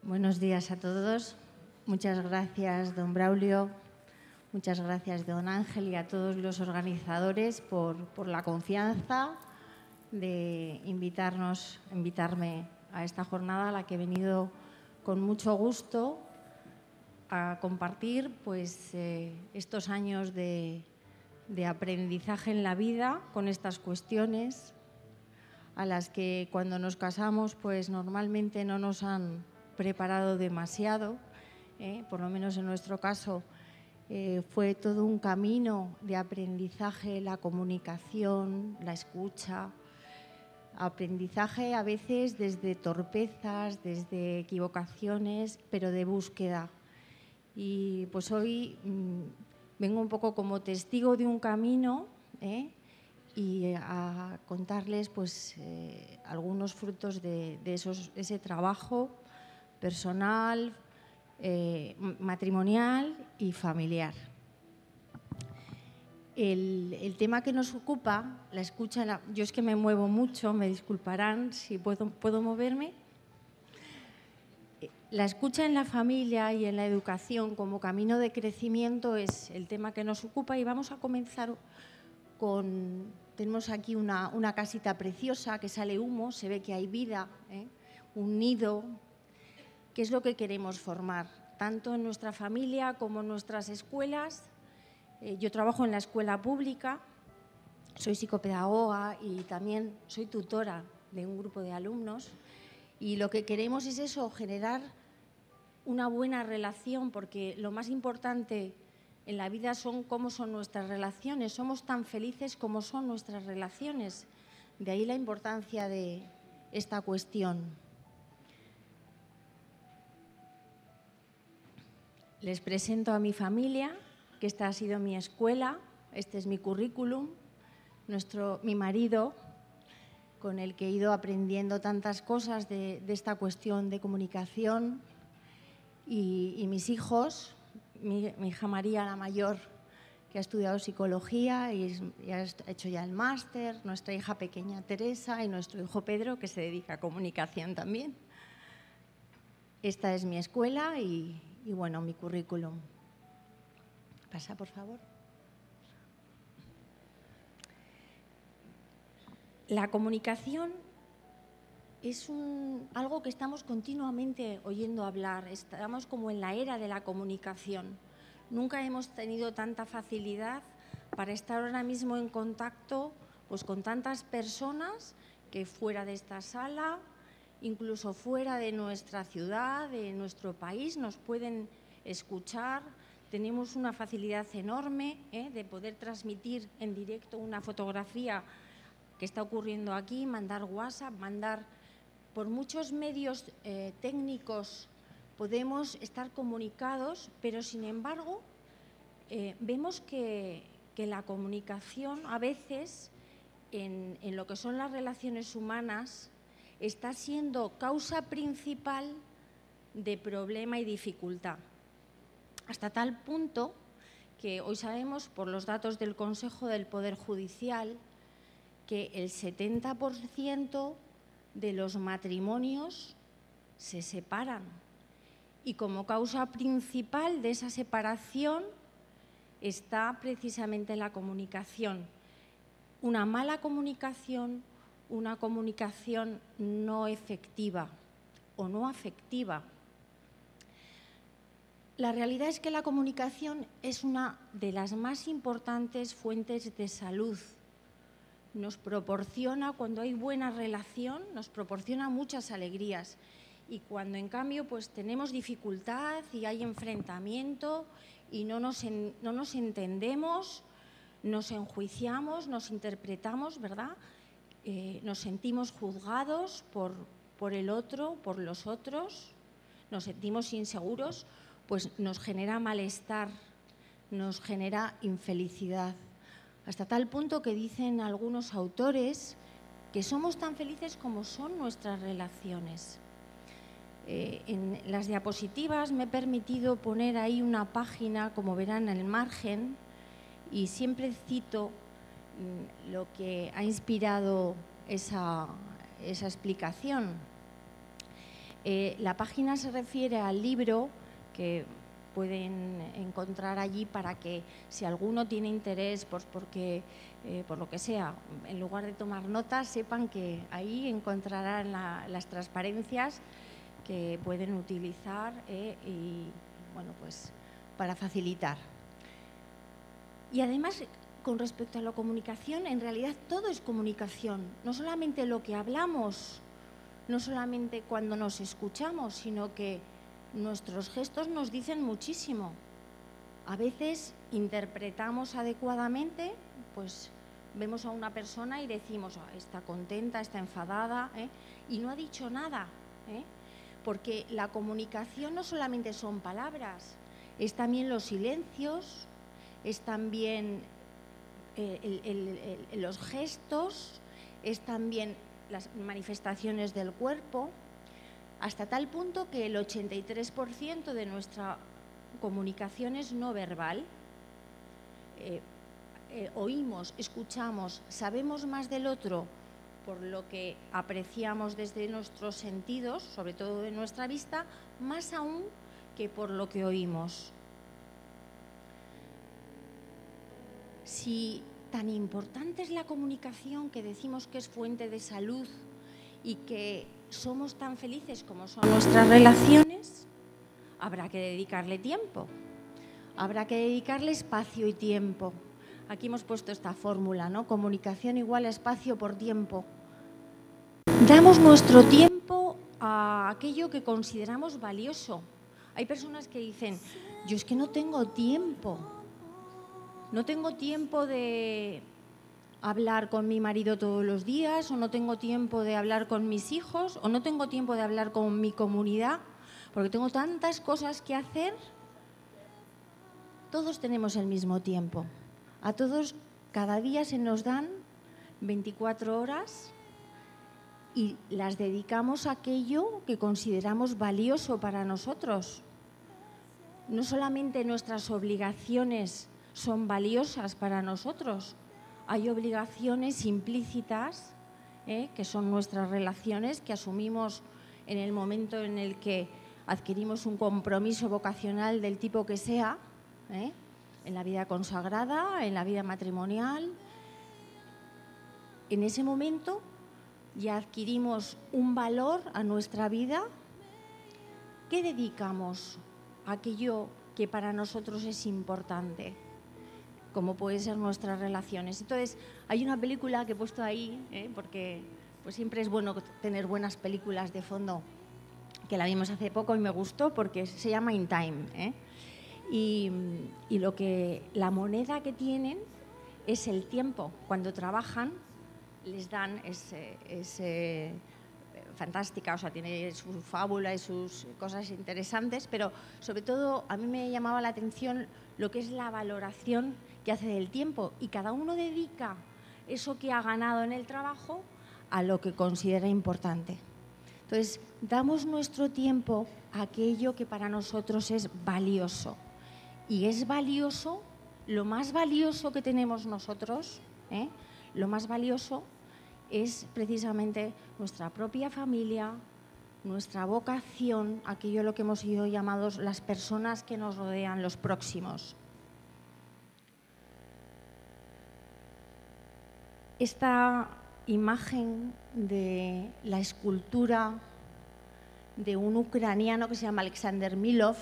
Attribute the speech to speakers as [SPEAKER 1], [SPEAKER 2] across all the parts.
[SPEAKER 1] Buenos días a todos. Muchas gracias, don Braulio. Muchas gracias, don Ángel, y a todos los organizadores por la confianza de invitarme a esta jornada a la que he venido con mucho gusto a compartir estos años de aprendizaje en la vida con estas cuestiones a las que cuando nos casamos pues normalmente no nos han preparado demasiado, por lo menos en nuestro caso fue todo un camino de aprendizaje, la comunicación, la escucha, aprendizaje a veces desde torpezas, desde equivocaciones, pero de búsqueda. Y pues hoy vengo un poco como testigo de un camino y a contarles algunos frutos de ese trabajo personal, matrimonial y familiar. El tema que nos ocupa, la escucha, yo es que me muevo mucho, me disculparán si puedo moverme. La escucha en la familia y en la educación como camino de crecimiento es el tema que nos ocupa y vamos a comenzar tenemos aquí una casita preciosa que sale humo, se ve que hay vida, un nido, que es lo que queremos formar, tanto en nuestra familia como en nuestras escuelas. Yo trabajo en la escuela pública, soy psicopedagoga y también soy tutora de un grupo de alumnos y lo que queremos es eso, generar una buena relación, porque lo más importante en la vida son cómo son nuestras relaciones. Somos tan felices como son nuestras relaciones. De ahí la importancia de esta cuestión. Les presento a mi familia, que esta ha sido mi escuela, este es mi currículum, mi marido, con el que he ido aprendiendo tantas cosas de esta cuestión de comunicación, y mis hijos, mi hija María, la mayor, que ha estudiado psicología y ha hecho ya el máster, nuestra hija pequeña Teresa y nuestro hijo Pedro, que se dedica a comunicación también. Esta es mi escuela y bueno, mi currículum. Pasa, por favor. La comunicación es algo que estamos continuamente oyendo hablar. Estamos como en la era de la comunicación. Nunca hemos tenido tanta facilidad para estar ahora mismo en contacto con tantas personas que fuera de esta sala, incluso fuera de nuestra ciudad, de nuestro país, nos pueden escuchar. Tenemos una facilidad enorme de poder transmitir en directo una fotografía que está ocurriendo aquí, mandar WhatsApp, por muchos medios técnicos podemos estar comunicados, pero sin embargo vemos que la comunicación a veces en lo que son las relaciones humanas está siendo causa principal de problema y dificultad. Hasta tal punto que hoy sabemos por los datos del Consejo del Poder Judicial que el 70% de los matrimonios se separan y como causa principal de esa separación está precisamente la comunicación. Una mala comunicación, una comunicación no efectiva o no afectiva. La realidad es que la comunicación es una de las más importantes fuentes de salud. Nos proporciona, cuando hay buena relación, nos proporciona muchas alegrías. Y cuando en cambio tenemos dificultad y hay enfrentamiento y no nos entendemos, nos enjuiciamos, nos interpretamos, ¿verdad? Nos sentimos juzgados por el otro, por los otros, nos sentimos inseguros, pues nos genera malestar, nos genera infelicidad. Hasta tal punto que dicen algunos autores que somos tan felices como son nuestras relaciones. En las diapositivas me he permitido poner ahí una página, como verán en el margen, y siempre cito lo que ha inspirado esa explicación. La página se refiere al libro que pueden encontrar allí para que si alguno tiene interés, pues porque, por lo que sea, en lugar de tomar notas, sepan que ahí encontrarán las transparencias que pueden utilizar y, bueno, pues para facilitar. Y además, con respecto a la comunicación, en realidad todo es comunicación, no solamente lo que hablamos, no solamente cuando nos escuchamos, sino que nuestros gestos nos dicen muchísimo. A veces interpretamos adecuadamente, pues vemos a una persona y decimos, está contenta, está enfadada, y no ha dicho nada, porque la comunicación no solamente son palabras, es también los silencios, es también los gestos, es también las manifestaciones del cuerpo, hasta tal punto que el 83% de nuestra comunicación es no verbal. Oímos, escuchamos, sabemos más del otro por lo que apreciamos desde nuestros sentidos, sobre todo de nuestra vista, más aún que por lo que oímos. Si tan importante es la comunicación, que decimos que es fuente de salud y que somos tan felices como son nuestras relaciones, habrá que dedicarle tiempo, habrá que dedicarle espacio y tiempo. Aquí hemos puesto esta fórmula, ¿no? Comunicación igual a espacio por tiempo. Damos nuestro tiempo a aquello que consideramos valioso. Hay personas que dicen, yo es que no tengo tiempo. No tengo tiempo de hablar con mi marido todos los días, o no tengo tiempo de hablar con mis hijos, o no tengo tiempo de hablar con mi comunidad, porque tengo tantas cosas que hacer. Todos tenemos el mismo tiempo. A todos cada día se nos dan 24 horas y las dedicamos a aquello que consideramos valioso para nosotros. No solamente nuestras obligaciones son valiosas para nosotros, hay obligaciones implícitas, que son nuestras relaciones, que asumimos en el momento en el que adquirimos un compromiso vocacional del tipo que sea, en la vida consagrada, en la vida matrimonial. En ese momento ya adquirimos un valor a nuestra vida. ¿Qué dedicamos a aquello que para nosotros es importante? Como pueden ser nuestras relaciones. Entonces, hay una película que he puesto ahí, porque pues siempre es bueno tener buenas películas de fondo, que la vimos hace poco y me gustó porque se llama In Time. Y la moneda que tienen es el tiempo. Cuando trabajan, les dan fantástica, o sea, tiene su fábula y sus cosas interesantes, pero sobre todo a mí me llamaba la atención lo que es la valoración que hace del tiempo, y cada uno dedica eso que ha ganado en el trabajo a lo que considera importante. Entonces, damos nuestro tiempo a aquello que para nosotros es valioso, y es valioso, lo más valioso que tenemos nosotros, lo más valioso es precisamente nuestra propia familia, nuestra vocación, aquello a lo que hemos sido llamados las personas que nos rodean, los próximos. Esta imagen de la escultura de un ucraniano que se llama Alexander Milov,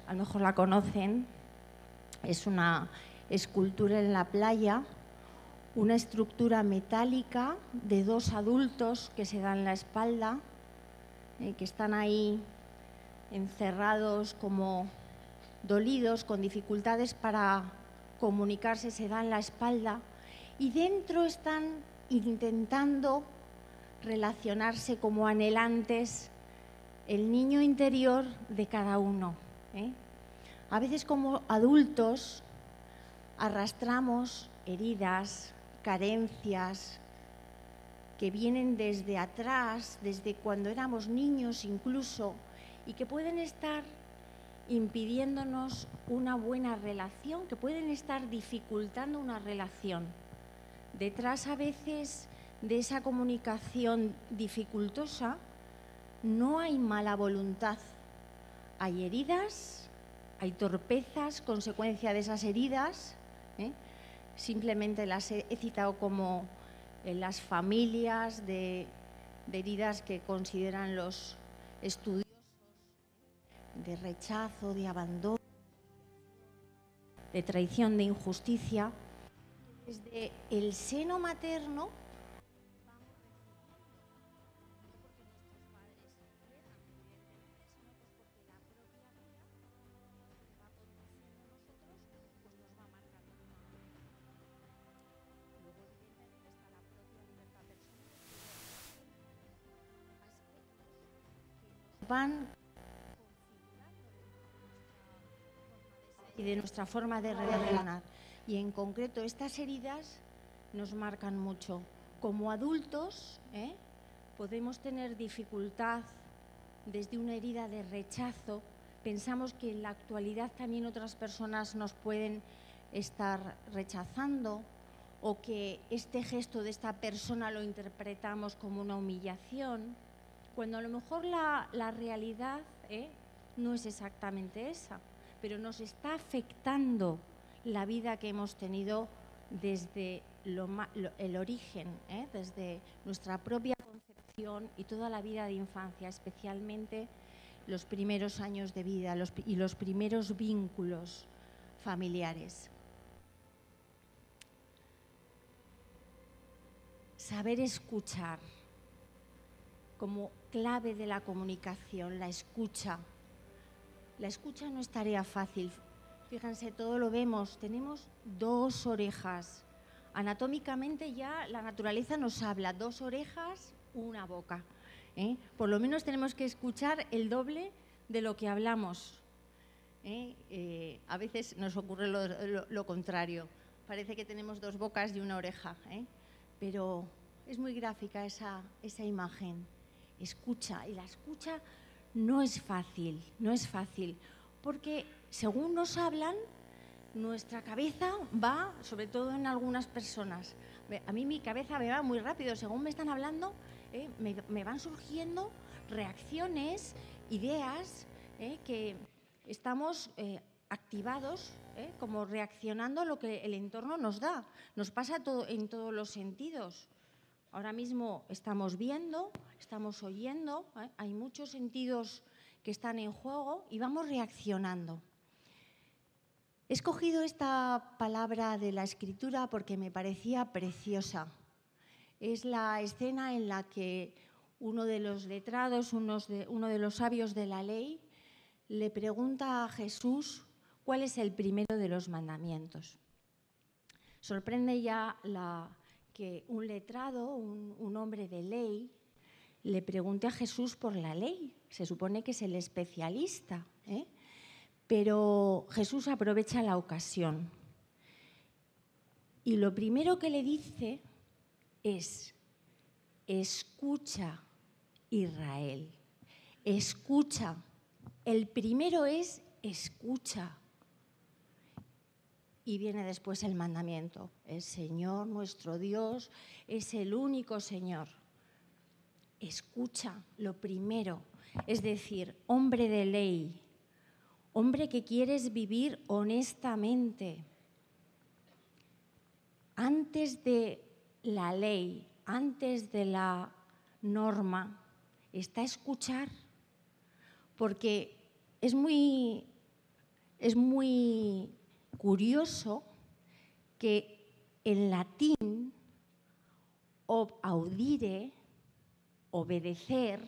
[SPEAKER 1] a lo mejor la conocen, es una escultura en la playa, una estructura metálica de dos adultos que se dan la espalda, que están ahí encerrados como dolidos, con dificultades para comunicarse, se dan la espalda y dentro están intentando relacionarse como anhelantes el niño interior de cada uno. A veces como adultos arrastramos heridas, carencias que vienen desde atrás, desde cuando éramos niños incluso, y que pueden estar impidiéndonos una buena relación, que pueden estar dificultando una relación. Detrás a veces de esa comunicación dificultosa No hay mala voluntad, hay heridas, hay torpezas, consecuencia de esas heridas. Simplemente las he citado como las familias de heridas que consideran los estudiosos, de rechazo, de abandono, de traición, de injusticia. Desde el seno materno van y de nuestra forma de relacionar. Y en concreto estas heridas nos marcan mucho. Como adultos podemos tener dificultad desde una herida de rechazo. Pensamos que en la actualidad también otras personas nos pueden estar rechazando, o que este gesto de esta persona lo interpretamos como una humillación, cuando a lo mejor la realidad no es exactamente esa, pero nos está afectando la vida que hemos tenido desde el origen, desde nuestra propia concepción y toda la vida de infancia, especialmente los primeros años de vida y los primeros vínculos familiares. Saber escuchar como clave de la comunicación, la escucha. La escucha no es tarea fácil. Fíjense, todo lo vemos. Tenemos 2 orejas. Anatómicamente ya la naturaleza nos habla. 2 orejas, una boca. Por lo menos tenemos que escuchar el doble de lo que hablamos. A veces nos ocurre lo contrario. Parece que tenemos 2 bocas y una oreja. Pero es muy gráfica esa imagen. Escucha, y la escucha no es fácil, porque según nos hablan, nuestra cabeza va, sobre todo en algunas personas, a mí mi cabeza me va muy rápido, según me están hablando, me van surgiendo reacciones, ideas, que estamos activados, como reaccionando a lo que el entorno nos da. Nos pasa en todos los sentidos. Ahora mismo estamos viendo, estamos oyendo, hay muchos sentidos que están en juego y vamos reaccionando. He escogido esta palabra de la Escritura porque me parecía preciosa. Es la escena en la que uno de los letrados, uno de los sabios de la ley, le pregunta a Jesús cuál es el primero de los mandamientos. Sorprende ya que un letrado, un hombre de ley, le pregunte a Jesús por la ley. Se supone que es el especialista, pero Jesús aprovecha la ocasión. Y lo primero que le dice es: escucha, Israel, escucha. El primero es escucha. Y viene después el mandamiento. El Señor, nuestro Dios, es el único Señor. Escucha, lo primero. Es decir, hombre de ley, hombre que quieres vivir honestamente. Antes de la ley, antes de la norma, está escuchar. Porque es muy curioso que en latín audire, obedecer,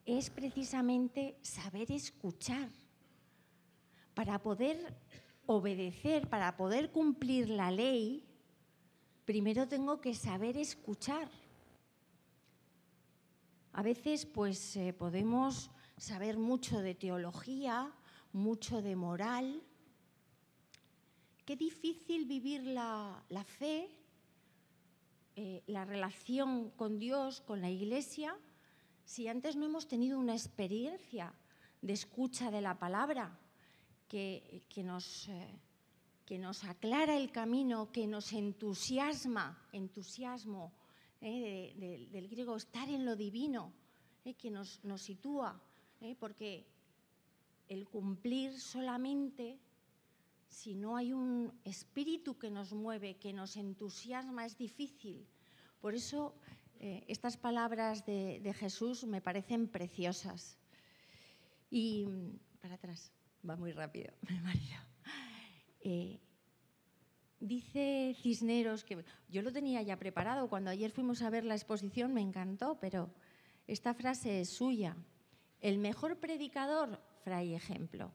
[SPEAKER 1] es precisamente saber escuchar. Para poder obedecer, para poder cumplir la ley, primero tengo que saber escuchar. A veces podemos saber mucho de teología, mucho de moral. Qué difícil vivir la fe, la relación con Dios, con la Iglesia, si antes no hemos tenido una experiencia de escucha de la palabra que nos aclara el camino, que nos entusiasmo, del griego estar en lo divino, que nos sitúa, porque el cumplir solamente, si no hay un espíritu que nos mueve, que nos entusiasma, es difícil. Por eso estas palabras de Jesús me parecen preciosas. Y para atrás, va muy rápido, mi marido. Dice Cisneros, que yo lo tenía ya preparado, cuando ayer fuimos a ver la exposición me encantó, pero esta frase es suya. El mejor predicador, Fray Ejemplo.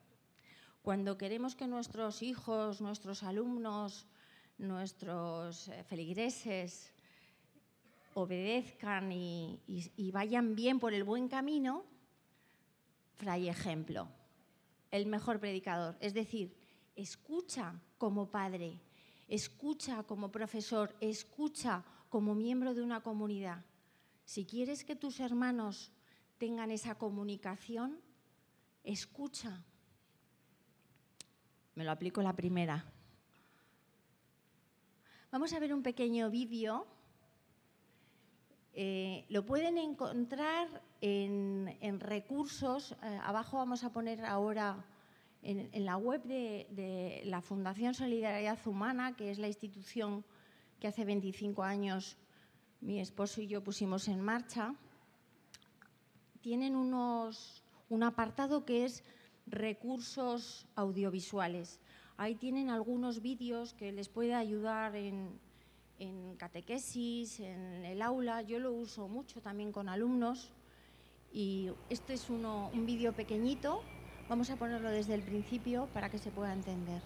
[SPEAKER 1] Cuando queremos que nuestros hijos, nuestros alumnos, nuestros feligreses obedezcan y vayan bien por el buen camino, Fray Ejemplo, el mejor predicador. Es decir, escucha como padre, escucha como profesor, escucha como miembro de una comunidad. Si quieres que tus hermanos tengan esa comunicación, escucha. Me lo aplico la primera. Vamos a ver un pequeño vídeo. Lo pueden encontrar en recursos. Abajo vamos a poner ahora en la web de la Fundación Solidaridad Humana, que es la institución que hace 25 años mi esposo y yo pusimos en marcha. Tienen un apartado que es recursos audiovisuales. Ahí tienen algunos vídeos que les puede ayudar en catequesis, en el aula. Yo lo uso mucho también con alumnos. Y este es un vídeo pequeñito. Vamos a ponerlo desde el principio para que se pueda entender.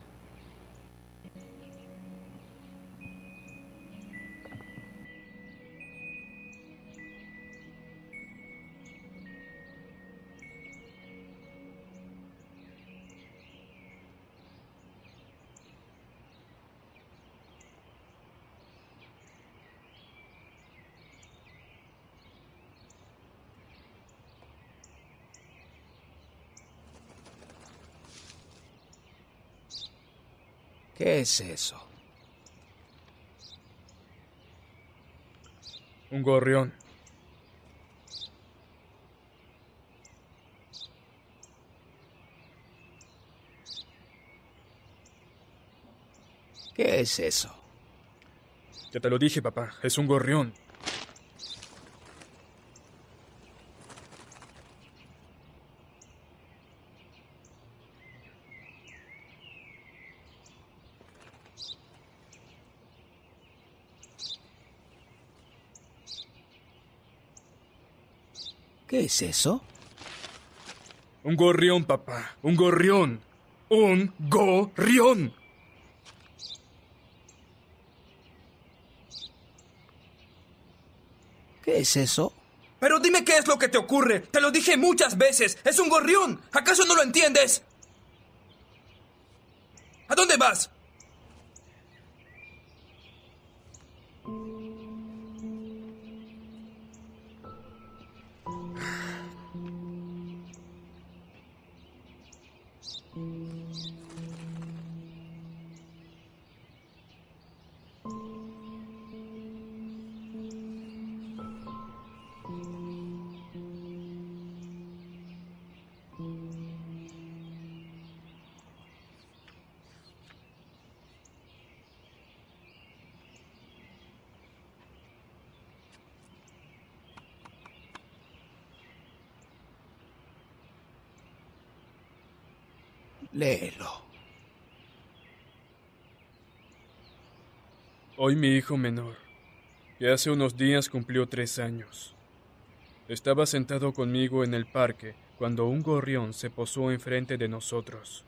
[SPEAKER 2] ¿Qué es eso?
[SPEAKER 3] Un gorrión.
[SPEAKER 2] ¿Qué es eso?
[SPEAKER 3] Ya te lo dije, papá. Es un gorrión.
[SPEAKER 2] ¿Qué es eso?
[SPEAKER 3] Un gorrión, papá. Un gorrión. ¡Un gorrión!
[SPEAKER 2] ¿Qué es eso?
[SPEAKER 4] Pero dime qué es lo que te ocurre. Te lo dije muchas veces. ¡Es un gorrión! ¿Acaso no lo entiendes? ¿A dónde vas?
[SPEAKER 2] Léelo.
[SPEAKER 3] Hoy mi hijo menor, que hace unos días cumplió 3 años, estaba sentado conmigo en el parque cuando un gorrión se posó enfrente de nosotros.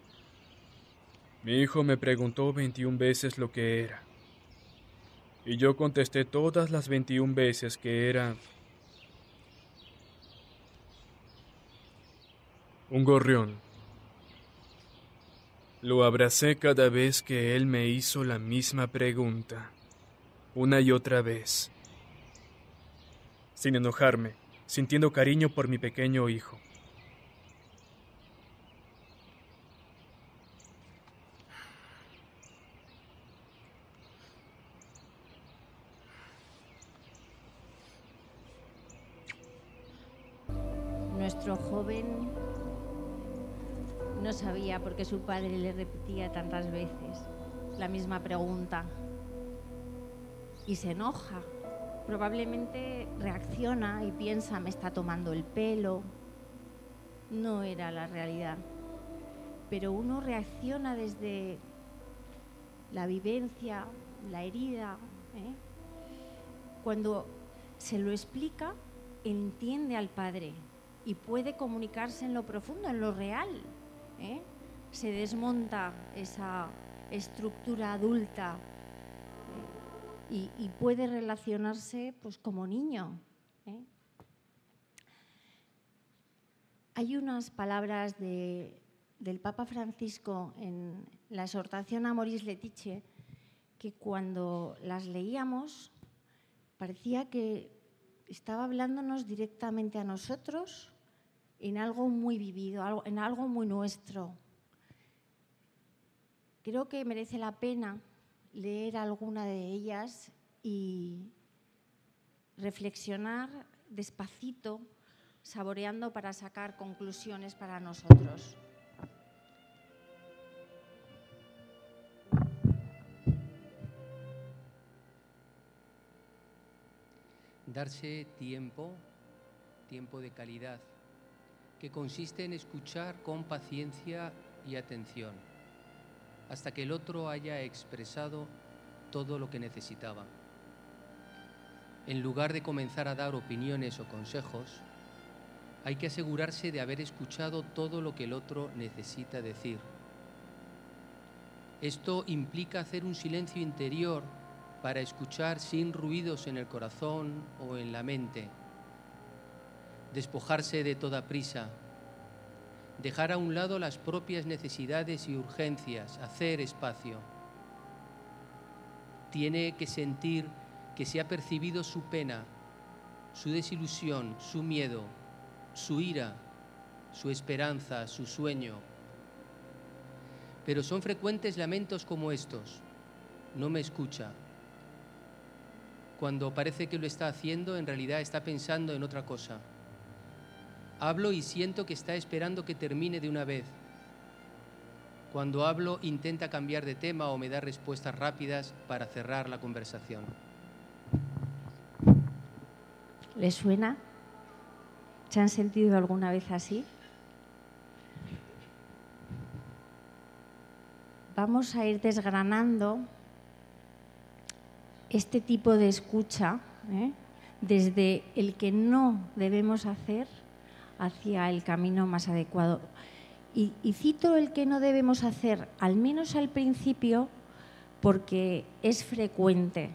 [SPEAKER 3] Mi hijo me preguntó 21 veces lo que era, y yo contesté todas las 21 veces que era un gorrión. Lo abracé cada vez que él me hizo la misma pregunta, una y otra vez, sin enojarme, sintiendo cariño por mi pequeño hijo.
[SPEAKER 1] Nuestro joven no sabía por qué su padre le repetía tantas veces la misma pregunta y se enoja. Probablemente reacciona y piensa, me está tomando el pelo. No era la realidad. Pero uno reacciona desde la vivencia, la herida. Cuando se lo explica, entiende al padre y puede comunicarse en lo profundo, en lo real. Se desmonta esa estructura adulta y puede relacionarse pues, como niño. Hay unas palabras del Papa Francisco en la exhortación Amoris Laetitia que cuando las leíamos parecía que estaba hablándonos directamente a nosotros en algo muy vivido, en algo muy nuestro. Creo que merece la pena leer alguna de ellas y reflexionar despacito, saboreando para sacar conclusiones para nosotros.
[SPEAKER 5] Darse tiempo de calidad, que consiste en escuchar con paciencia y atención, hasta que el otro haya expresado todo lo que necesitaba. En lugar de comenzar a dar opiniones o consejos, hay que asegurarse de haber escuchado todo lo que el otro necesita decir. Esto implica hacer un silencio interior para escuchar sin ruidos en el corazón o en la mente, despojarse de toda prisa, dejar a un lado las propias necesidades y urgencias, hacer espacio. Tiene que sentir que se ha percibido su pena, su desilusión, su miedo, su ira, su esperanza, su sueño. Pero son frecuentes lamentos como estos: no me escucha. Cuando parece que lo está haciendo, en realidad está pensando en otra cosa. Hablo y siento que está esperando que termine de una vez. Cuando hablo, intenta cambiar de tema o me da respuestas rápidas para cerrar la conversación.
[SPEAKER 1] ¿Les suena? ¿Se han sentido alguna vez así? Vamos a ir desgranando este tipo de escucha, desde el que no debemos hacer hacia el camino más adecuado. Y cito el que no debemos hacer, al menos al principio, porque es frecuente.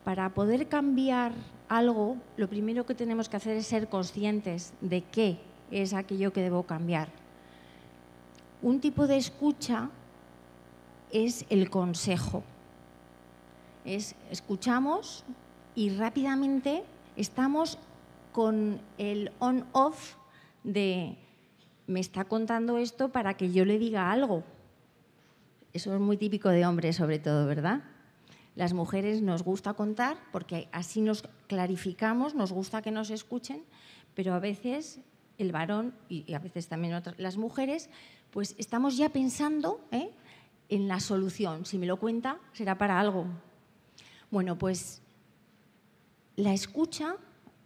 [SPEAKER 1] Para poder cambiar algo, lo primero que tenemos que hacer es ser conscientes de qué es aquello que debo cambiar. Un tipo de escucha es el consejo. Escuchamos y rápidamente estamos con el on-off de me está contando esto para que yo le diga algo. Eso es muy típico de hombres sobre todo, ¿verdad? Las mujeres nos gusta contar porque así nos clarificamos, nos gusta que nos escuchen, pero a veces el varón y a veces también las mujeres, pues estamos ya pensando en la solución. Si me lo cuenta, será para algo. Bueno, pues la escucha,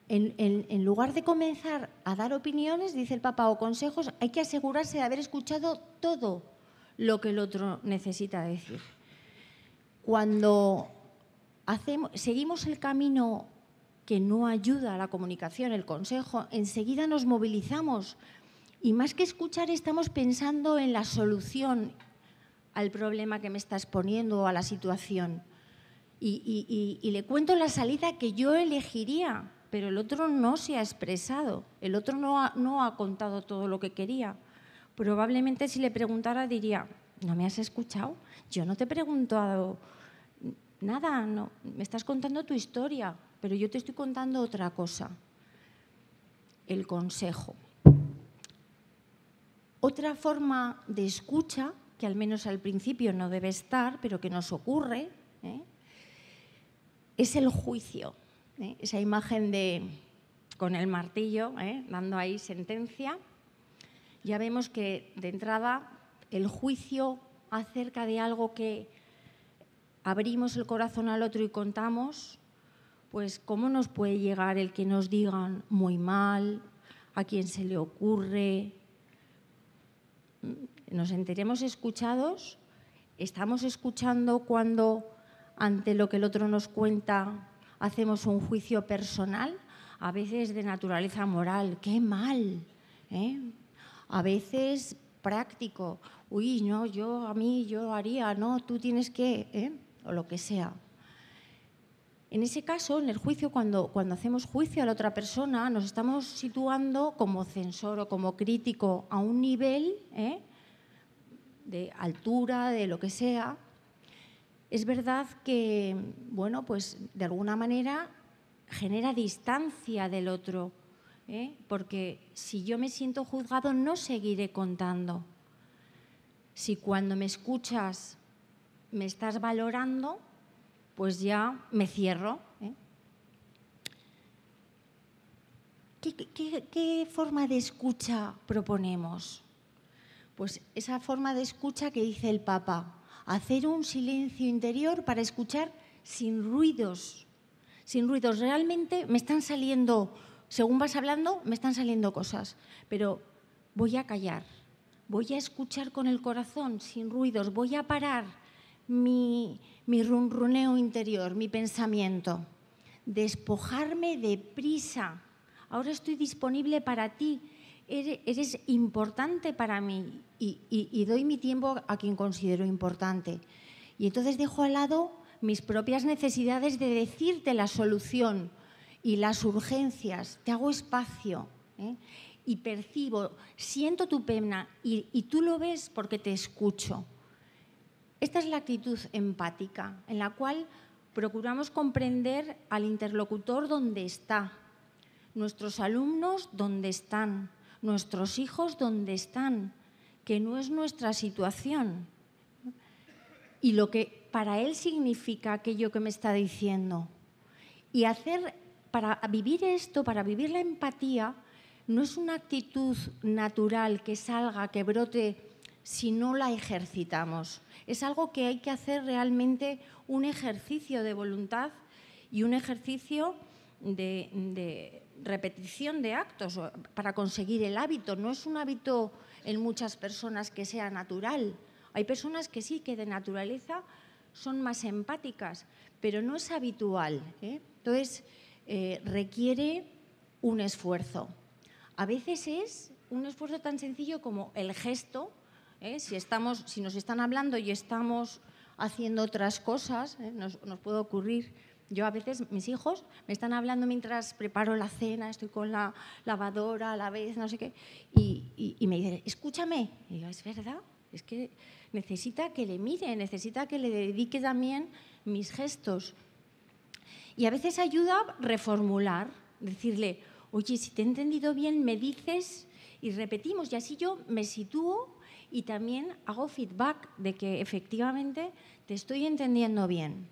[SPEAKER 1] en lugar de comenzar a dar opiniones, dice el Papa, o consejos, hay que asegurarse de haber escuchado todo lo que el otro necesita decir. Cuando seguimos el camino que no ayuda a la comunicación, el consejo, enseguida nos movilizamos y más que escuchar estamos pensando en la solución al problema que me estás poniendo o a la situación. Y le cuento la salida que yo elegiría, pero el otro no se ha expresado, el otro no ha contado todo lo que quería. Probablemente si le preguntara diría, ¿no me has escuchado? Yo no te he preguntado nada, no, me estás contando tu historia, pero yo te estoy contando otra cosa. El consejo. Otra forma de escucha, que al menos al principio no debe estar, pero que nos ocurre, es el juicio. Esa imagen de con el martillo, dando ahí sentencia, ya vemos que de entrada el juicio acerca de algo que abrimos el corazón al otro y contamos, pues cómo nos puede llegar el que nos digan muy mal, a quién se le ocurre. Nos enteremos escuchados, estamos escuchando cuando ante lo que el otro nos cuenta hacemos un juicio personal, a veces de naturaleza moral, qué mal, a veces práctico, uy, no, yo haría, no, tú tienes que, o lo que sea. En ese caso, en el juicio, cuando hacemos juicio a la otra persona, nos estamos situando como censor o como crítico a un nivel de altura, de lo que sea. Es verdad que, bueno, pues de alguna manera genera distancia del otro, porque si yo me siento juzgado no seguiré contando. Si cuando me escuchas me estás valorando, pues ya me cierro. ¿Qué forma de escucha proponemos? Pues esa forma de escucha que dice el Papa, hacer un silencio interior para escuchar sin ruidos. Sin ruidos. Realmente me están saliendo, según vas hablando, me están saliendo cosas, pero voy a callar, voy a escuchar con el corazón, sin ruidos, voy a parar mi ronroneo interior, mi pensamiento, despojarme de prisa. Ahora estoy disponible para ti, eres importante para mí y doy mi tiempo a quien considero importante. Y entonces dejo al lado mis propias necesidades de decirte la solución y las urgencias, te hago espacio y percibo, siento tu pena y tú lo ves porque te escucho. Esta es la actitud empática, en la cual procuramos comprender al interlocutor donde está, nuestros alumnos donde están, nuestros hijos donde están, que no es nuestra situación y lo que para él significa aquello que me está diciendo. Y para vivir esto, para vivir la empatía, no es una actitud natural que salga, que brote, si no la ejercitamos. Es algo que hay que hacer realmente un ejercicio de voluntad y un ejercicio de repetición de actos para conseguir el hábito. No es un hábito en muchas personas que sea natural. Hay personas que sí, que de naturaleza son más empáticas, pero no es habitual. Entonces, requiere un esfuerzo. A veces es un esfuerzo tan sencillo como el gesto. Si nos están hablando y estamos haciendo otras cosas, nos puede ocurrir. Yo a veces, mis hijos me están hablando mientras preparo la cena, estoy con la lavadora a la vez, no sé qué, y me dicen, escúchame. Y digo, es verdad, es que necesita que le mire, necesita que le dedique también mis gestos. Y a veces ayuda a reformular, decirle, oye, si te he entendido bien, me dices, y repetimos, y así yo me sitúo y también hago feedback de que efectivamente te estoy entendiendo bien.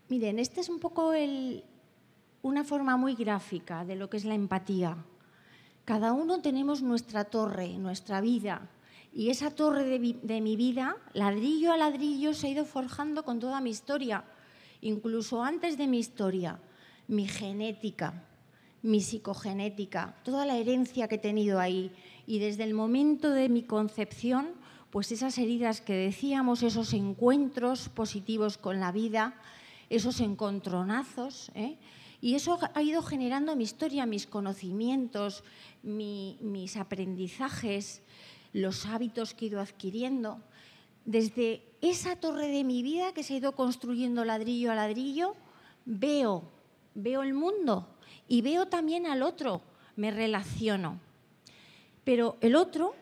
[SPEAKER 1] Miren, esta es un poco una forma muy gráfica de lo que es la empatía. Cada uno tenemos nuestra torre, nuestra vida, y esa torre de mi vida, ladrillo a ladrillo, se ha ido forjando con toda mi historia, incluso antes de mi historia, mi genética, mi psicogenética, toda la herencia que he tenido ahí. Y desde el momento de mi concepción, pues esas heridas que decíamos, esos encuentros positivos con la vida, esos encontronazos, y eso ha ido generando mi historia, mis conocimientos, mis aprendizajes, los hábitos que he ido adquiriendo. Desde esa torre de mi vida que se ha ido construyendo ladrillo a ladrillo, veo el mundo y veo también al otro, me relaciono. Pero el otro,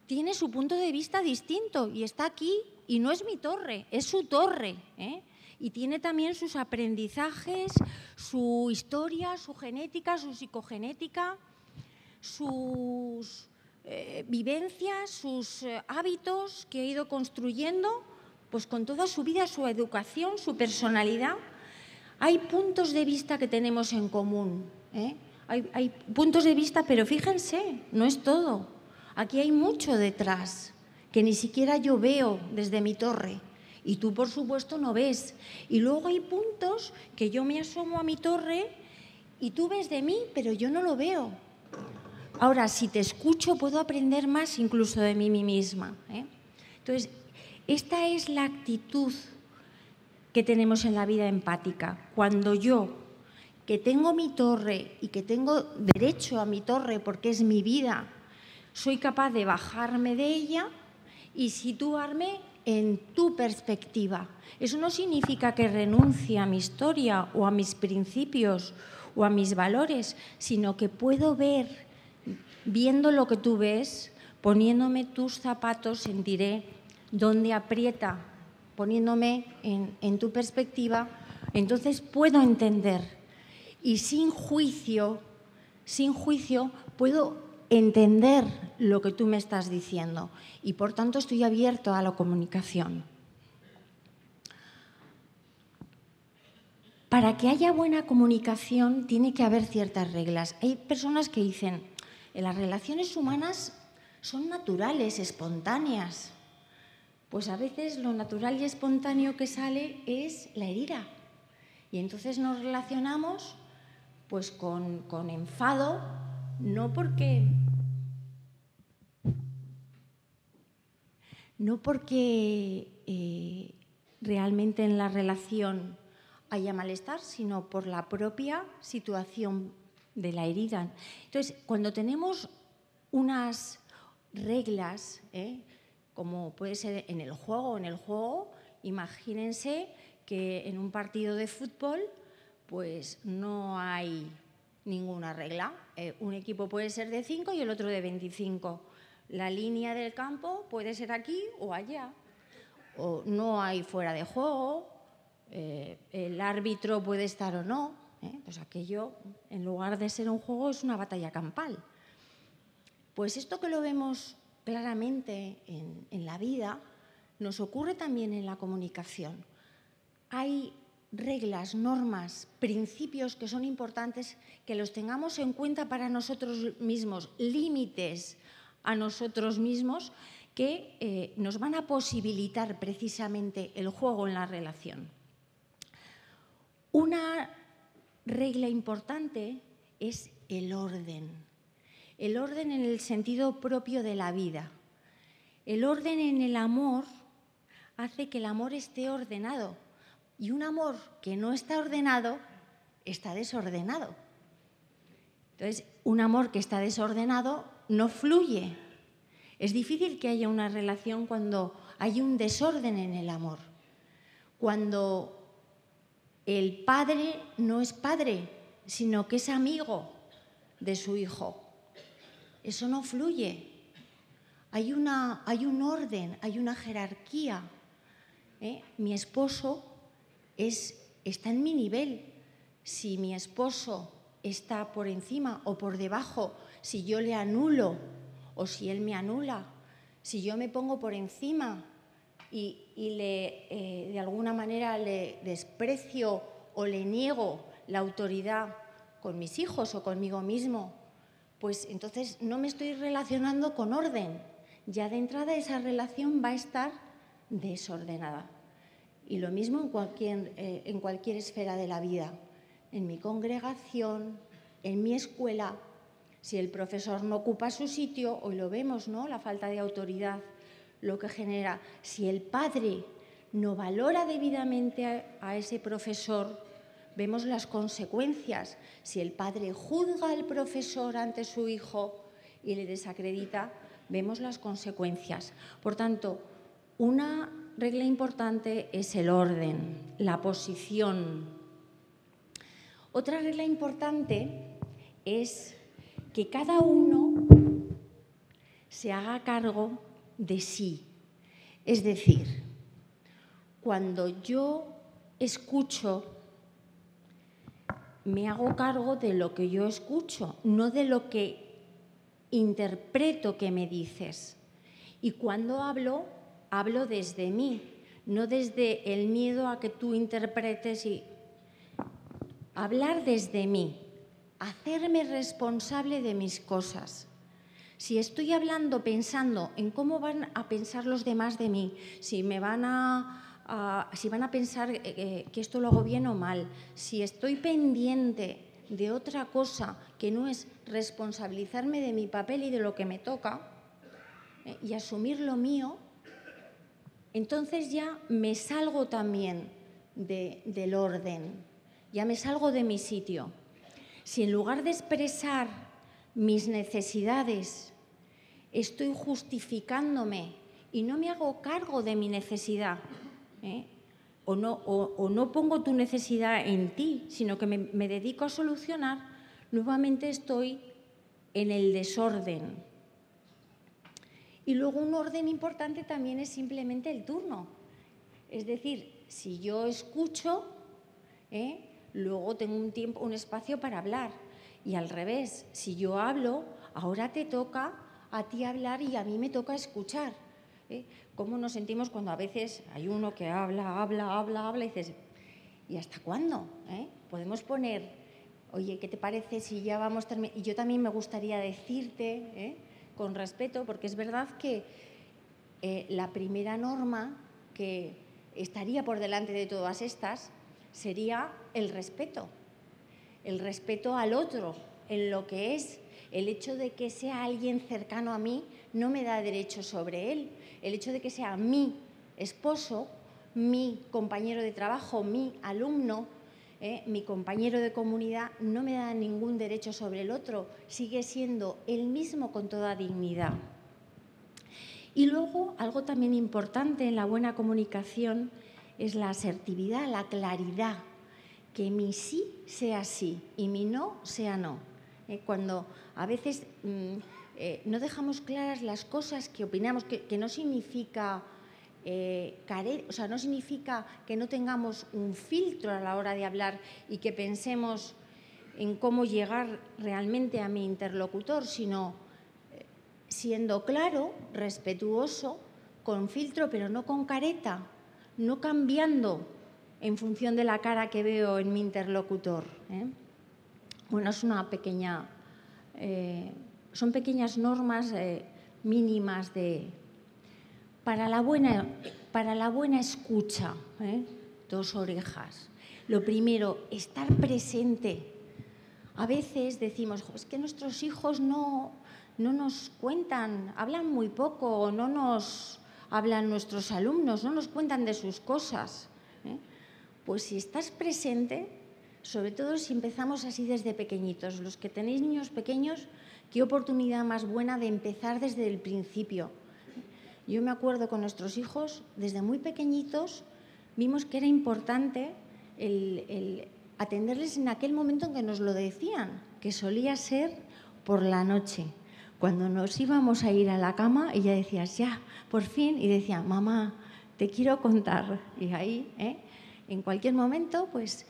[SPEAKER 1] tiene su punto de vista distinto y está aquí y no es mi torre, es su torre, y tiene también sus aprendizajes, su historia, su genética, su psicogenética, sus vivencias, sus hábitos que he ido construyendo pues con toda su vida, su educación, su personalidad. Hay puntos de vista que tenemos en común, ¿eh? Hay puntos de vista, pero fíjense, no es todo. Aquí hay mucho detrás que ni siquiera yo veo desde mi torre y tú, por supuesto, no ves. Y luego hay puntos que yo me asomo a mi torre y tú ves de mí, pero yo no lo veo. Ahora, si te escucho, puedo aprender más incluso de mí misma, ¿eh? Entonces, esta es la actitud que tenemos en la vida empática. Cuando yo, que tengo mi torre y que tengo derecho a mi torre porque es mi vida, soy capaz de bajarme de ella y situarme en tu perspectiva. Eso no significa que renuncie a mi historia o a mis principios o a mis valores, sino que puedo ver, viendo lo que tú ves, poniéndome tus zapatos, sentiré dónde aprieta, poniéndome en tu perspectiva, entonces puedo entender. Y sin juicio, puedo entender lo que tú me estás diciendo. Y por tanto estoy abierto a la comunicación. Para que haya buena comunicación tiene que haber ciertas reglas. Hay personas que dicen, las relaciones humanas son naturales, espontáneas. Pues a veces lo natural y espontáneo que sale es la herida. Y entonces nos relacionamos pues con enfado, no porque realmente en la relación haya malestar, sino por la propia situación de la herida. Entonces, cuando tenemos unas reglas, como puede ser en el juego, imagínense que en un partido de fútbol pues no hay ninguna regla. Un equipo puede ser de 5 y el otro de 25. La línea del campo puede ser aquí o allá. O no hay fuera de juego. El árbitro puede estar o no. Pues aquello, en lugar de ser un juego, es una batalla campal. Pues esto que lo vemos claramente en la vida, nos ocurre también en la comunicación. Hay reglas, normas, principios que son importantes que los tengamos en cuenta para nosotros mismos, límites a nosotros mismos que nos van a posibilitar precisamente el juego en la relación. Una regla importante es el orden en el sentido propio de la vida. El orden en el amor hace que el amor esté ordenado. Y un amor que no está ordenado, está desordenado. Entonces, un amor que está desordenado no fluye. Es difícil que haya una relación cuando hay un desorden en el amor. Cuando el padre no es padre, sino que es amigo de su hijo. Eso no fluye. Hay un orden, hay una jerarquía. Mi esposo está en mi nivel. Si mi esposo está por encima o por debajo, si yo le anulo o si él me anula, si yo me pongo por encima y de alguna manera le desprecio o le niego la autoridad con mis hijos o conmigo mismo, pues entonces no me estoy relacionando con orden. Ya de entrada esa relación va a estar desordenada. Y lo mismo en cualquier esfera de la vida. En mi congregación, en mi escuela, si el profesor no ocupa su sitio, hoy lo vemos, ¿no? La falta de autoridad, lo que genera. Si el padre no valora debidamente a ese profesor, vemos las consecuencias. Si el padre juzga al profesor ante su hijo y le desacredita, vemos las consecuencias. Por tanto, una regla importante es el orden, la posición. Otra regla importante es que cada uno se haga cargo de sí. Es decir, cuando yo escucho, me hago cargo de lo que yo escucho, no de lo que interpreto que me dices. Y cuando hablo desde mí, no desde el miedo a que tú interpretes y hablar desde mí, hacerme responsable de mis cosas. Si estoy hablando pensando en cómo van a pensar los demás de mí, si van a pensar que esto lo hago bien o mal, si estoy pendiente de otra cosa que no es responsabilizarme de mi papel y de lo que me toca y asumir lo mío, entonces ya me salgo también del orden, ya me salgo de mi sitio. Si en lugar de expresar mis necesidades estoy justificándome y no me hago cargo de mi necesidad, o no pongo tu necesidad en ti, sino que me dedico a solucionar, nuevamente estoy en el desorden. Y luego un orden importante también es simplemente el turno. Es decir, si yo escucho, luego tengo un espacio para hablar. Y al revés, si yo hablo, ahora te toca a ti hablar y a mí me toca escuchar. ¿Cómo nos sentimos cuando a veces hay uno que habla y dices, ¿y hasta cuándo? Podemos poner, oye, ¿qué te parece si ya vamos terminando? Y yo también me gustaría decirte, con respeto, porque es verdad que la primera norma que estaría por delante de todas estas sería el respeto al otro, en lo que es. El hecho de que sea alguien cercano a mí no me da derecho sobre él. El hecho de que sea mi esposo, mi compañero de trabajo, mi alumno, mi compañero de comunidad, no me da ningún derecho sobre el otro. Sigue siendo él mismo con toda dignidad. Y luego, algo también importante en la buena comunicación es la asertividad, la claridad. Que mi sí sea sí y mi no sea no. Cuando a veces no dejamos claras las cosas que opinamos, que no significa no significa que no tengamos un filtro a la hora de hablar y que pensemos en cómo llegar realmente a mi interlocutor, sino siendo claro, respetuoso, con filtro, pero no con careta, no cambiando en función de la cara que veo en mi interlocutor. Bueno, es una pequeña, son pequeñas normas mínimas para la buena escucha, 2 orejas. Lo primero, estar presente. A veces decimos, es que nuestros hijos no nos cuentan, hablan muy poco, o no nos hablan nuestros alumnos, no nos cuentan de sus cosas. Pues si estás presente, sobre todo si empezamos así desde pequeñitos, los que tenéis niños pequeños, qué oportunidad más buena de empezar desde el principio. Yo me acuerdo con nuestros hijos, desde muy pequeñitos, vimos que era importante el atenderles en aquel momento en que nos lo decían, que solía ser por la noche. Cuando nos íbamos a ir a la cama, ella decía, ya, por fin, y decía, mamá, te quiero contar. Y ahí, en cualquier momento, pues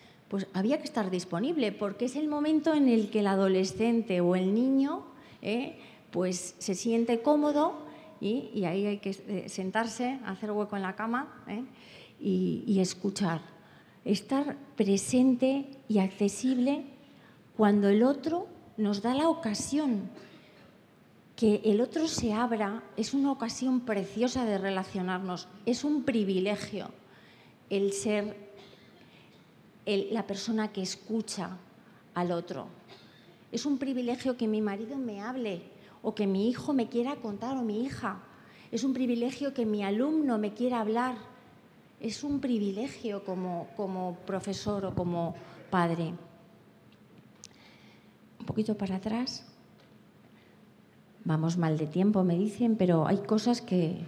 [SPEAKER 1] había que estar disponible, porque es el momento en el que el adolescente o el niño pues se siente cómodo y ahí hay que sentarse, hacer hueco en la cama y escuchar. Estar presente y accesible cuando el otro nos da la ocasión. Que el otro se abra es una ocasión preciosa de relacionarnos, es un privilegio el ser la persona que escucha al otro. Es un privilegio que mi marido me hable o que mi hijo me quiera contar o mi hija. Es un privilegio que mi alumno me quiera hablar. Es un privilegio como profesor o como padre. Un poquito para atrás. Vamos mal de tiempo, me dicen, pero hay cosas que...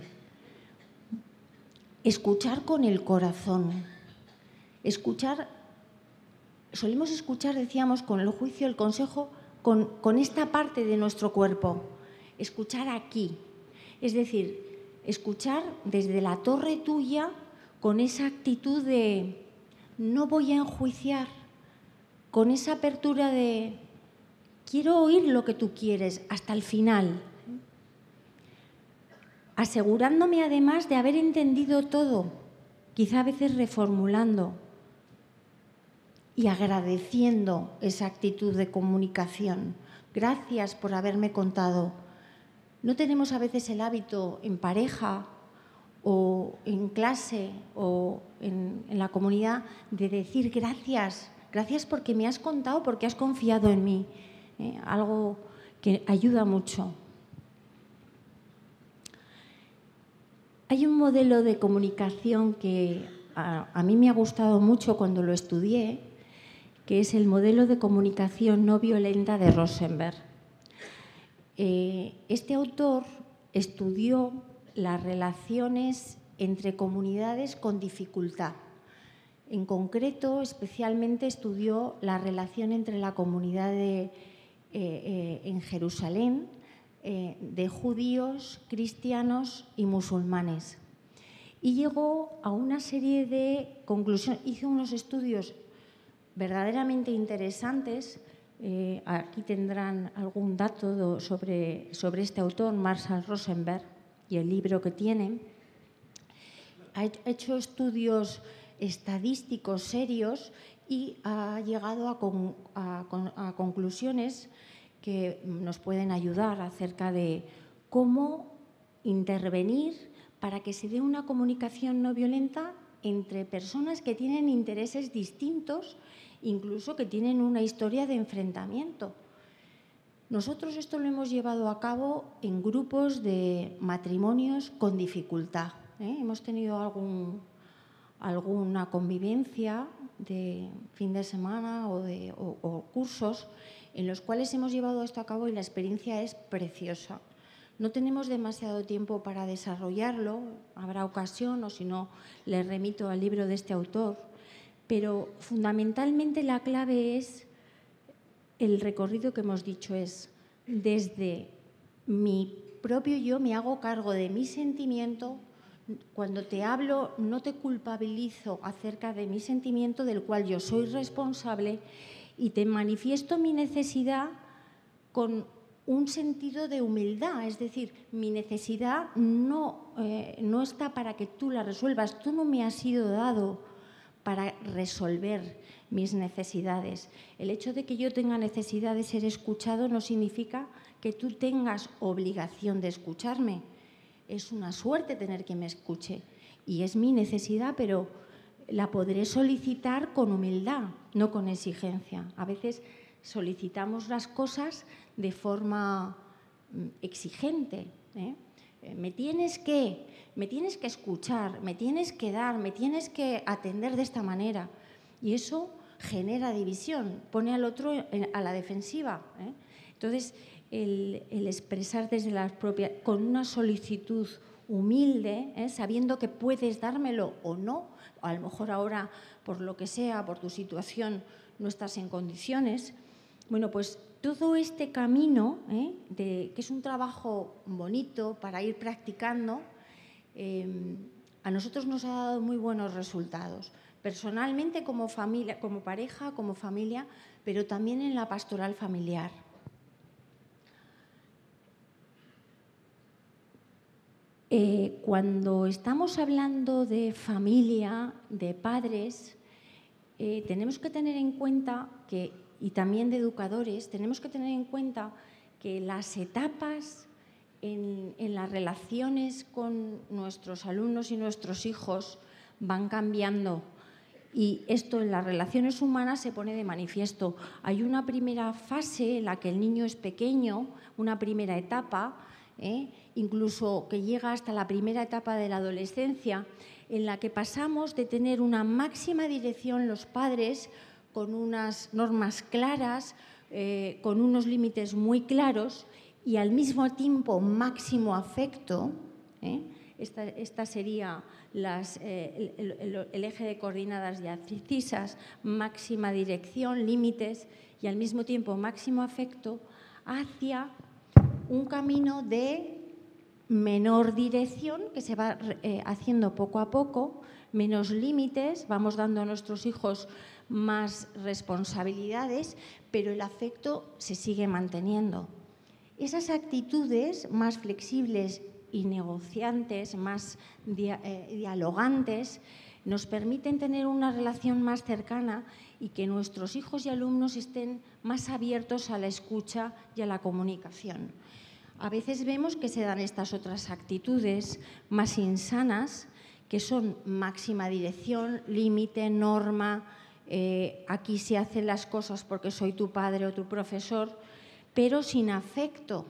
[SPEAKER 1] Escuchar con el corazón. Solemos escuchar, decíamos, con el juicio, el consejo, con esta parte de nuestro cuerpo. Escuchar aquí. Es decir, escuchar desde la torre tuya con esa actitud de no voy a enjuiciar, con esa apertura de quiero oír lo que tú quieres hasta el final. Asegurándome además de haber entendido todo. quizá a veces reformulando y agradeciendo esa actitud de comunicación. Gracias por haberme contado. No tenemos a veces el hábito en pareja o en clase o en la comunidad de decir gracias, gracias porque me has contado, porque has confiado en mí. Algo que ayuda mucho. Hay un modelo de comunicación que a mí me ha gustado mucho cuando lo estudié, que es el modelo de comunicación no violenta de Rosenberg. Este autor estudió las relaciones entre comunidades con dificultad. En concreto, especialmente estudió la relación entre la comunidad en Jerusalén de judíos, cristianos y musulmanes. Y llegó a una serie de conclusiones, hizo unos estudios verdaderamente interesantes. Aquí tendrán algún dato sobre este autor, Marshall Rosenberg, y el libro que tiene. Ha hecho estudios estadísticos serios y ha llegado a conclusiones que nos pueden ayudar acerca de cómo intervenir para que se dé una comunicación no violenta entre personas que tienen intereses distintos, incluso que tienen una historia de enfrentamiento. Nosotros esto lo hemos llevado a cabo en grupos de matrimonios con dificultad. Hemos tenido alguna convivencia de fin de semana o cursos en los cuales hemos llevado esto a cabo y la experiencia es preciosa. No tenemos demasiado tiempo para desarrollarlo, habrá ocasión o si no les remito al libro de este autor, pero fundamentalmente la clave es el recorrido que hemos dicho, es desde mi propio yo me hago cargo de mi sentimiento. Cuando te hablo no te culpabilizo acerca de mi sentimiento del cual yo soy responsable y te manifiesto mi necesidad con un sentido de humildad, es decir, mi necesidad no está para que tú la resuelvas, tú no me has sido dado para resolver mis necesidades. El hecho de que yo tenga necesidad de ser escuchado no significa que tú tengas obligación de escucharme. Es una suerte tener quien me escuche y es mi necesidad, pero la podré solicitar con humildad, no con exigencia. A veces solicitamos las cosas de forma exigente. Me tienes que escuchar, me tienes que dar, me tienes que atender de esta manera. Y eso genera división, pone al otro a la defensiva. Entonces, el expresar desde la propia, con una solicitud humilde, sabiendo que puedes dármelo o no, a lo mejor ahora, por lo que sea, por tu situación, no estás en condiciones. Bueno, pues todo este camino, que es un trabajo bonito para ir practicando, a nosotros nos ha dado muy buenos resultados. Personalmente, como familia, como pareja, como familia, pero también en la pastoral familiar. Cuando estamos hablando de familia, de padres, tenemos que tener en cuenta que, y también de educadores, tenemos que tener en cuenta que las etapas en las relaciones con nuestros alumnos y nuestros hijos van cambiando. Y esto en las relaciones humanas se pone de manifiesto. Hay una primera fase en la que el niño es pequeño, una primera etapa, incluso que llega hasta la primera etapa de la adolescencia, en la que pasamos de tener una máxima dirección los padres con unas normas claras, con unos límites muy claros y al mismo tiempo máximo afecto. Esta sería el eje de coordenadas ya precisas, máxima dirección, límites y al mismo tiempo máximo afecto, hacia un camino de menor dirección que se va haciendo poco a poco, menos límites, vamos dando a nuestros hijos más responsabilidades, pero el afecto se sigue manteniendo. Esas actitudes más flexibles y negociantes, más dialogantes, nos permiten tener una relación más cercana y que nuestros hijos y alumnos estén más abiertos a la escucha y a la comunicación. A veces vemos que se dan estas otras actitudes más insanas, que son máxima dirección, límite, norma, aquí se hacen las cosas porque soy tu padre o tu profesor, pero sin afecto.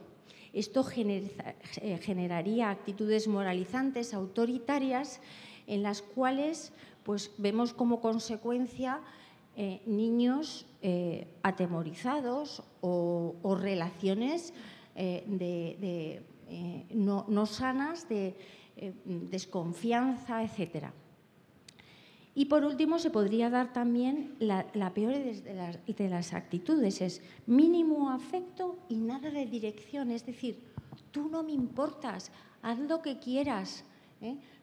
[SPEAKER 1] Esto generaría actitudes moralizantes, autoritarias, en las cuales pues, vemos como consecuencia niños atemorizados o relaciones no sanas, de desconfianza, etc. Y por último, se podría dar también la peor de las actitudes, es mínimo afecto y nada de dirección, es decir, tú no me importas, haz lo que quieras.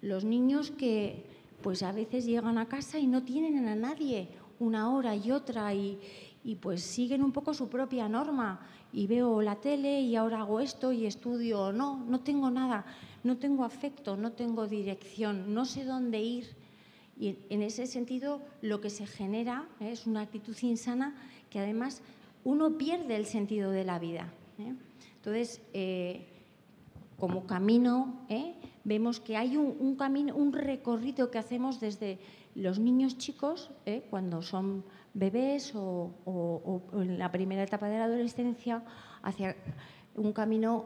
[SPEAKER 1] Los niños que pues a veces llegan a casa y no tienen a nadie una hora y otra y pues siguen un poco su propia norma y veo la tele y ahora hago esto y estudio, no tengo nada, no tengo afecto, no tengo dirección, no sé dónde ir. Y en ese sentido lo que se genera es una actitud insana que además uno pierde el sentido de la vida. Entonces, como camino, vemos que hay un camino, un recorrido que hacemos desde los niños chicos, cuando son bebés o en la primera etapa de la adolescencia, hacia un camino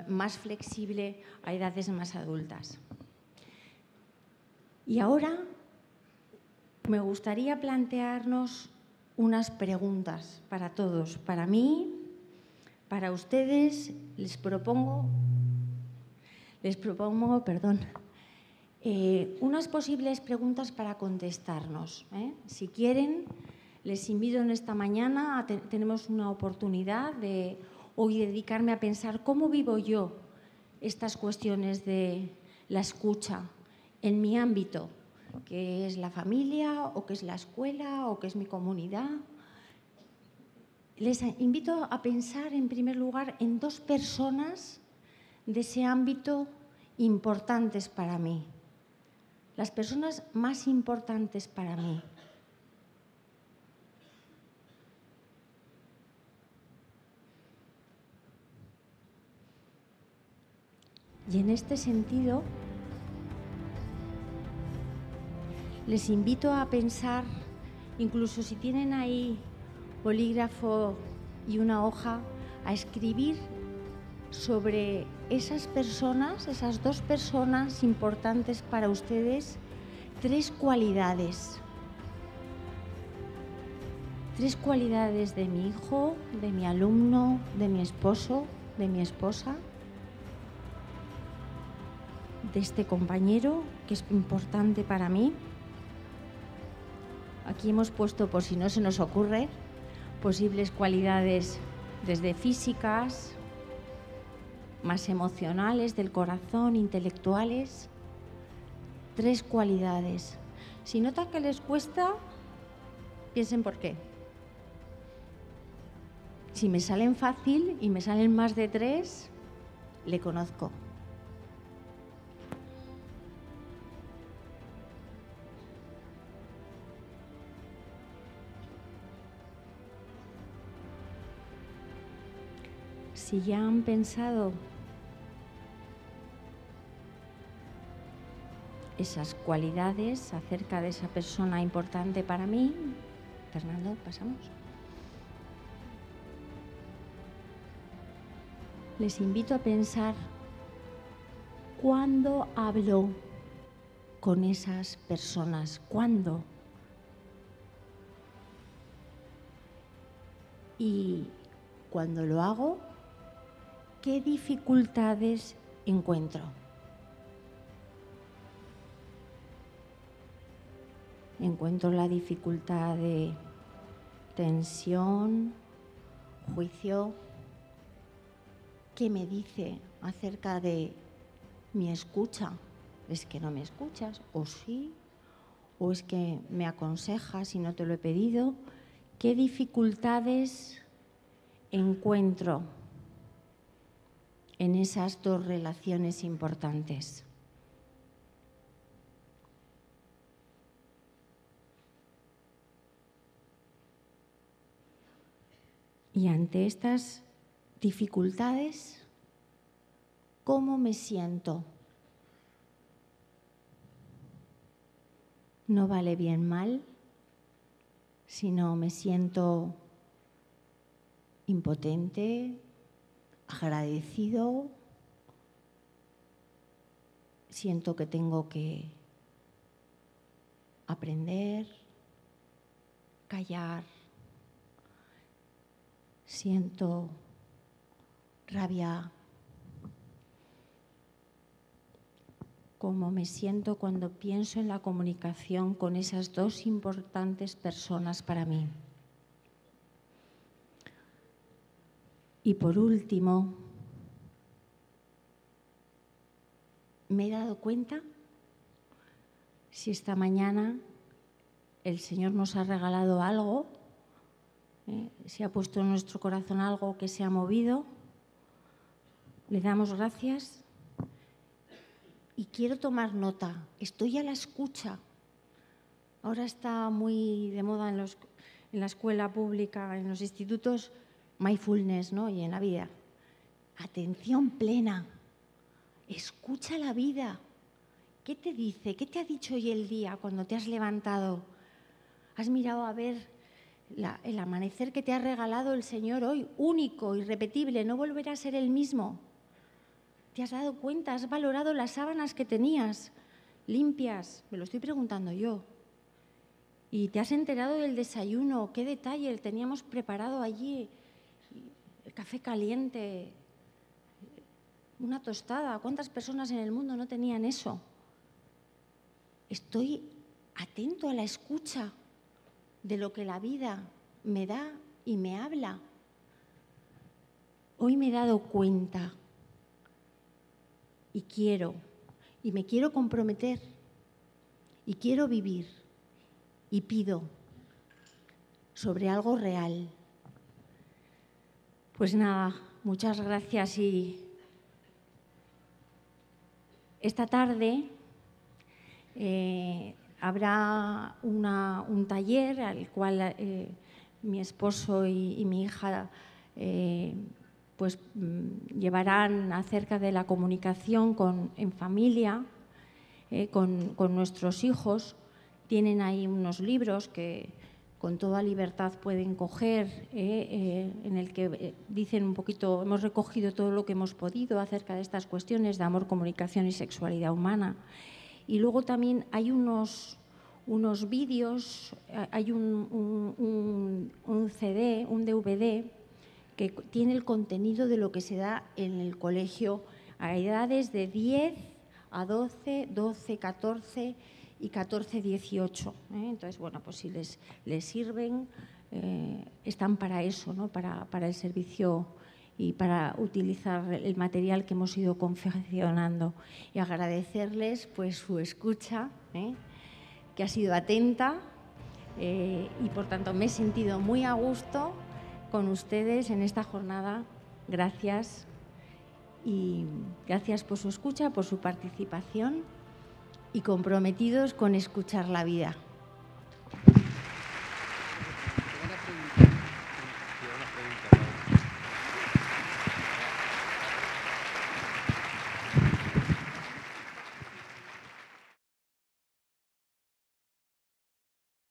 [SPEAKER 1] más flexible a edades más adultas. Y ahora me gustaría plantearnos unas preguntas para todos. Para mí, para ustedes, les propongo unas posibles preguntas para contestarnos. Si quieren, les invito en esta mañana, tenemos una oportunidad de hoy dedicarme a pensar cómo vivo yo estas cuestiones de la escucha en mi ámbito, que es la familia o que es la escuela o que es mi comunidad. Les invito a pensar en primer lugar en dos personas de ese ámbito importantes para mí, las personas más importantes para mí. Y en este sentido, les invito a pensar, incluso si tienen ahí bolígrafo y una hoja, a escribir sobre esas personas, esas dos personas importantes para ustedes, tres cualidades. Tres cualidades de mi hijo, de mi alumno, de mi esposo, de mi esposa, de este compañero que es importante para mí. Aquí hemos puesto, por si no se nos ocurre, posibles cualidades desde físicas, más emocionales, del corazón, intelectuales. Tres cualidades. Si notan que les cuesta, piensen por qué. Si me salen fácil y me salen más de tres, le conozco. Si ya han pensado esas cualidades acerca de esa persona importante para mí, Fernando, pasamos. Les invito a pensar cuándo hablo con esas personas, cuándo. Y cuando lo hago, ¿qué dificultades encuentro? Encuentro la dificultad de tensión, juicio. ¿Qué me dice acerca de mi escucha? ¿Es que no me escuchas? ¿O sí? ¿O es que me aconsejas y no te lo he pedido? ¿Qué dificultades encuentro en esas dos relaciones importantes? Y ante estas dificultades, ¿cómo me siento? No vale bien mal, sino me siento impotente, agradecido, siento que tengo que aprender, callar, siento rabia. Cómo me siento cuando pienso en la comunicación con esas dos importantes personas para mí. Y por último, me he dado cuenta si esta mañana el Señor nos ha regalado algo, si ha puesto en nuestro corazón algo que se ha movido, le damos gracias. Y quiero tomar nota, estoy a la escucha. Ahora está muy de moda en la escuela pública, en los institutos, mindfulness, ¿no? Y en la vida. Atención plena, escucha la vida. ¿Qué te dice? ¿Qué te ha dicho hoy el día cuando te has levantado? ¿Has mirado a ver el amanecer que te ha regalado el Señor hoy? Único, irrepetible, no volverá a ser el mismo. ¿Te has dado cuenta? ¿Has valorado las sábanas que tenías limpias? Me lo estoy preguntando yo. ¿Y te has enterado del desayuno? ¿Qué detalle teníamos preparado allí? El café caliente, una tostada. ¿Cuántas personas en el mundo no tenían eso? Estoy atento a la escucha de lo que la vida me da y me habla. Hoy me he dado cuenta y me quiero comprometer y quiero vivir y pido sobre algo real. Pues nada, muchas gracias y esta tarde habrá un taller al cual mi esposo y mi hija pues llevarán acerca de la comunicación en familia, con nuestros hijos. Tienen ahí unos libros que con toda libertad pueden coger, en el que dicen un poquito, hemos recogido todo lo que hemos podido acerca de estas cuestiones de amor, comunicación y sexualidad humana. Y luego también hay unos vídeos, hay un CD, un DVD, que tiene el contenido de lo que se da en el colegio a edades de 10 a 12, 12, 14 y 14, 18. Entonces, bueno, pues si les sirven, están para eso, ¿no? Para el servicio y para utilizar el material que hemos ido confeccionando. Y agradecerles pues su escucha, que ha sido atenta, y por tanto me he sentido muy a gusto con ustedes en esta jornada. Gracias y gracias por su escucha, por su participación y comprometidos con escuchar la vida.